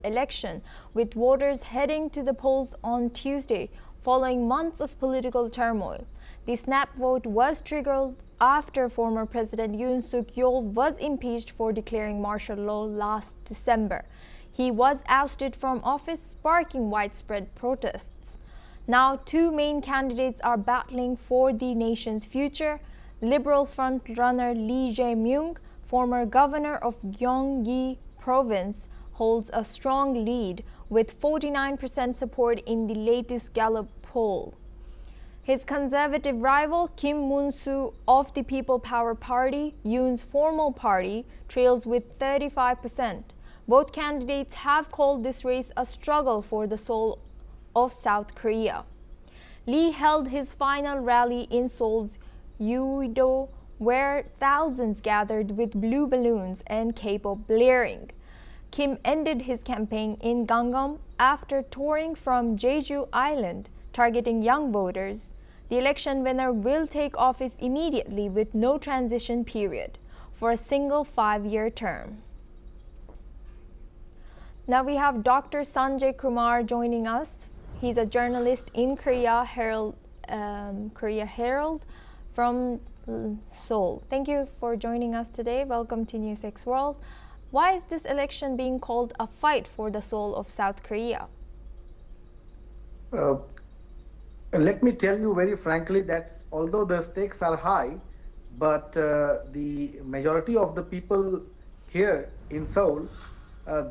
election, with voters heading to the polls on Tuesday following months of political turmoil. The snap vote was triggered after former President Yoon Suk-yeol was impeached for declaring martial law last December. He was ousted from office, sparking widespread protests. Now, two main candidates are battling for the nation's future. Liberal frontrunner Lee Jae-myung, former governor of Gyeonggi Province, holds a strong lead with 49% support in the latest Gallup poll. His conservative rival, Kim Moon-soo of the People Power Party, Yoon's former party, trails with 35%. Both candidates have called this race a struggle for the soul of South Korea. Lee held his final rally in Seoul's Uido, where thousands gathered with blue balloons and K-pop blaring. Kim ended his campaign in Gangnam after touring from Jeju Island, targeting young voters. The election winner will take office immediately with no transition period for a single 5-year term. Now we have Dr. Sanjay Kumar joining us. He's a journalist in Korea Herald from Seoul. Thank you for joining us today. Welcome to NewsX World. Why is this election being called a fight for the soul of South Korea? Let me tell you very frankly that although the stakes are high, but the majority of the people here in Seoul,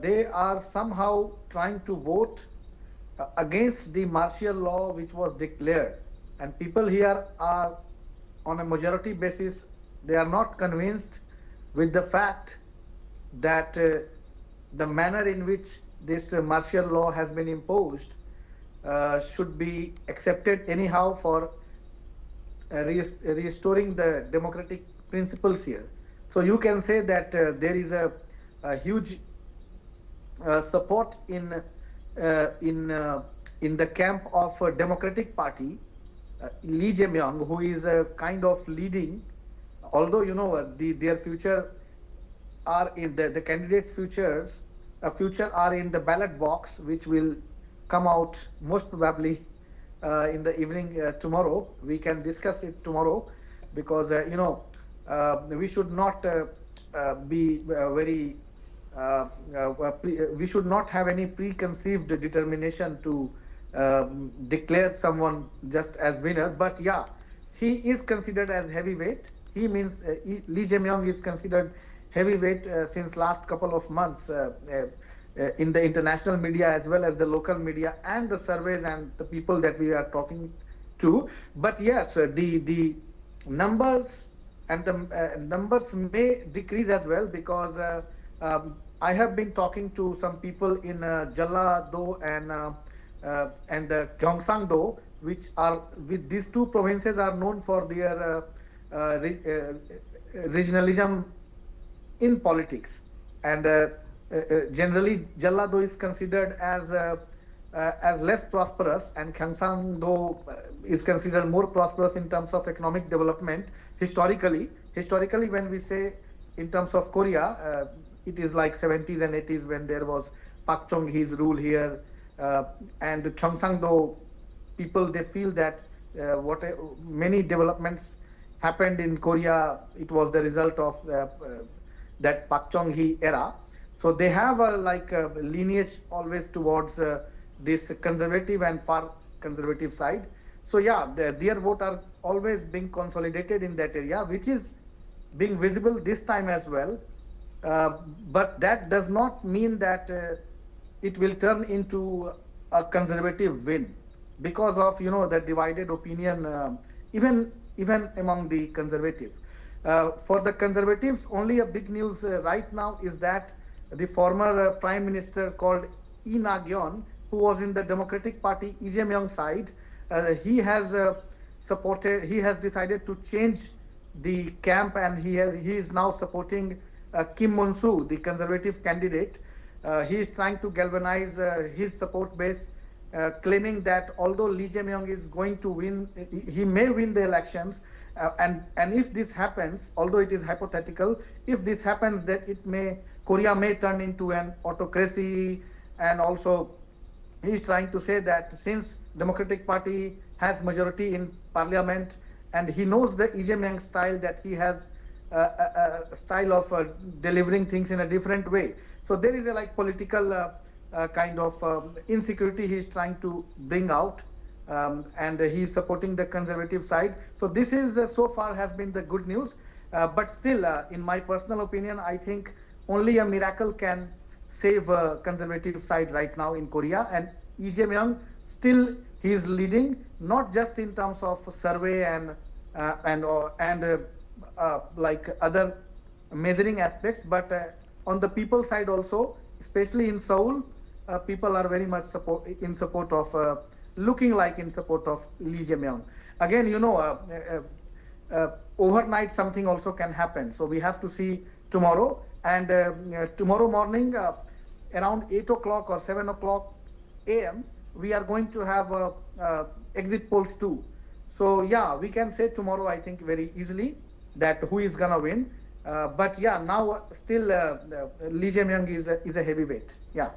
they are somehow trying to vote against the martial law which was declared. And people here are on a majority basis, they are not convinced with the fact that the manner in which this martial law has been imposed should be accepted anyhow for restoring the democratic principles here. So you can say that there is a huge support in the camp of a Democratic Party. Lee Jae-myung, who is kind of leading, although their future are in the candidates' future are in the ballot box, which will come out most probably in the evening tomorrow. We can discuss it tomorrow because we should not be very we should not have any preconceived determination to declare someone just as winner. But yeah, he is considered as heavyweight. He means Lee Jae-myung is considered heavyweight since last couple of months in the international media as well as the local media and the surveys and the people that we are talking to. But yes, the numbers and the numbers may decrease as well because I have been talking to some people in Jeollado and the Gyeongsang-do, which are with these two provinces are known for their regionalism in politics, and generally Jeollado is considered as less prosperous, and Gyeongsang-do is considered more prosperous in terms of economic development historically. Historically, when we say in terms of Korea, it is like 70s and 80s when there was Park Chung-hee's rule here, and Gyeongsang-do people, they feel that many developments happened in Korea, it was the result of that Park Chung-hee era. So they have a lineage always towards this conservative and far conservative side. So yeah, their vote are always being consolidated in that area, which is being visible this time as well. But that does not mean that it will turn into a conservative win because of the divided opinion even among the conservative. For the conservatives, only a big news right now is that the former prime minister called Lee Na-gyeon, who was in the Democratic Party Lee Jae-myung side, he has decided to change the camp, and he is now supporting Kim Moon-soo, the conservative candidate. He is trying to galvanize his support base, claiming that although Lee Jae-myung is going to win, he may win the elections, and if this happens, although it is hypothetical, if this happens, that Korea may turn into an autocracy, and also he's trying to say that since Democratic Party has majority in parliament, and he knows the Jae-myung style, that he has a style of delivering things in a different way. So there is a like political kind of insecurity he's trying to bring out, and he's supporting the conservative side. So this is so far has been the good news. But still, in my personal opinion, I think only a miracle can save conservative side right now in Korea. And Jae-myung still he is leading, not just in terms of survey and like other measuring aspects, but on the people side also, especially in Seoul, people are very much in support of looking like in support of Lee Jae-myung. Again, overnight something also can happen. So we have to see tomorrow. And tomorrow morning, around 8 o'clock or 7 o'clock a.m., we are going to have exit polls too. So yeah, we can say tomorrow, I think, very easily that who is gonna win. But yeah, now still Lee Jae-myung is a heavyweight. Yeah.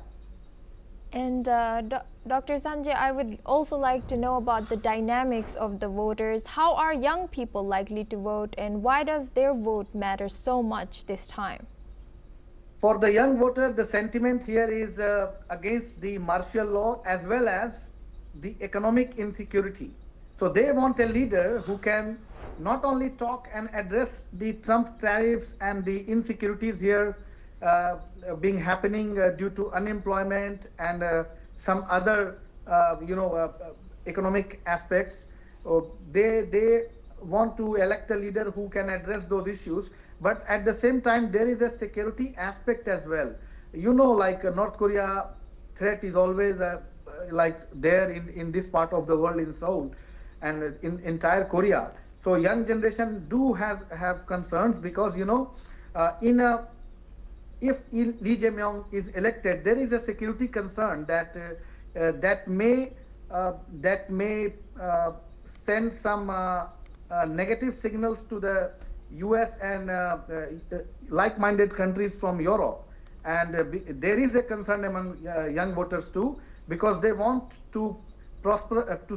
And Dr. Sanjay, I would also like to know about the dynamics of the voters. How are young people likely to vote, and why does their vote matter so much this time? For the young voter, the sentiment here is against the martial law as well as the economic insecurity. So they want a leader who can not only talk and address the Trump tariffs and the insecurities here being happening due to unemployment and some other economic aspects. They want to elect a leader who can address those issues, but at the same time there is a security aspect as well. Like North Korea threat is always like there in this part of the world, in Seoul and in entire Korea. So young generation do have concerns because if Lee Jae-myung is elected, there is a security concern that may send some negative signals to the US and like-minded countries from Europe. And there is a concern among young voters too, because they want to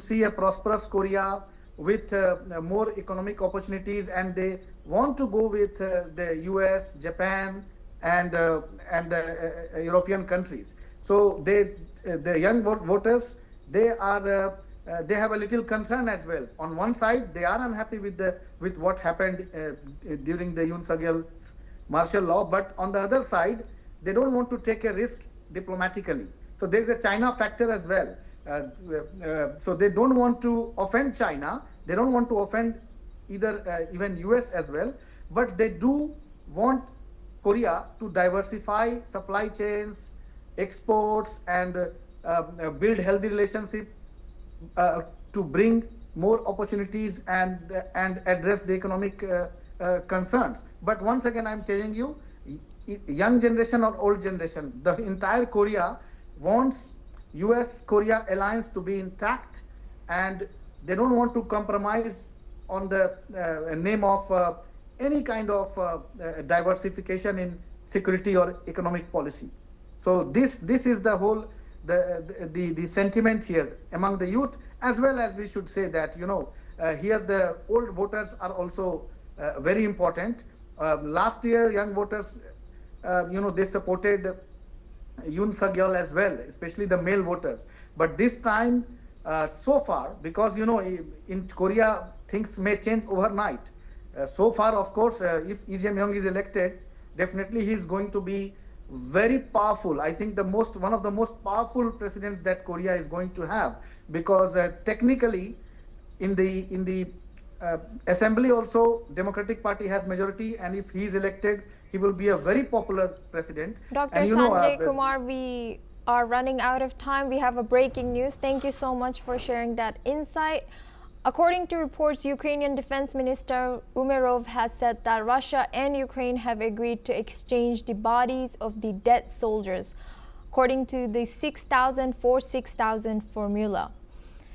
see a prosperous Korea with more economic opportunities, and they want to go with the US, Japan, and the European countries. So the young voters, they have a little concern as well. On one side, they are unhappy with what happened during the Yoon Suk-yeol's martial law, but on the other side, they don't want to take a risk diplomatically. So there is a China factor as well. So they don't want to offend China. They don't want to offend even US as well. But they do want Korea to diversify supply chains, exports, and build healthy relationship to bring more opportunities and address the economic concerns. But once again, I'm telling you, young generation or old generation, the entire Korea wants US-Korea alliance to be intact, and they don't want to compromise on the name of any kind of diversification in security or economic policy. So this is the whole the sentiment here among the youth, as well as we should say that here the old voters are also very important. Last year, young voters, they supported Yoon Suk-yeol as well, especially the male voters. But this time, so far, because in Korea things may change overnight. So far, of course, if Lee Jae-myung is elected, definitely he is going to be very powerful. I think one of the most powerful presidents that Korea is going to have, because technically, in the assembly also, Democratic Party has majority, and if he is elected, he will be a very popular president. Dr. Sanjay Kumar, we are running out of time. We have a breaking news. Thank you so much for sharing that insight. According to reports, Ukrainian Defense Minister Umerov has said that Russia and Ukraine have agreed to exchange the bodies of the dead soldiers, according to the 6,000 for 6,000 formula.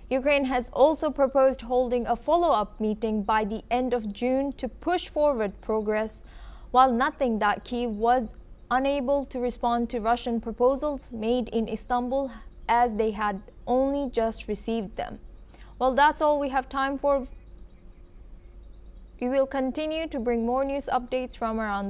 Ukraine has also proposed holding a follow-up meeting by the end of June to push forward progress, while noting that Kyiv was unable to respond to Russian proposals made in Istanbul as they had only just received them. Well, that's all we have time for. We will continue to bring more news updates from around the world.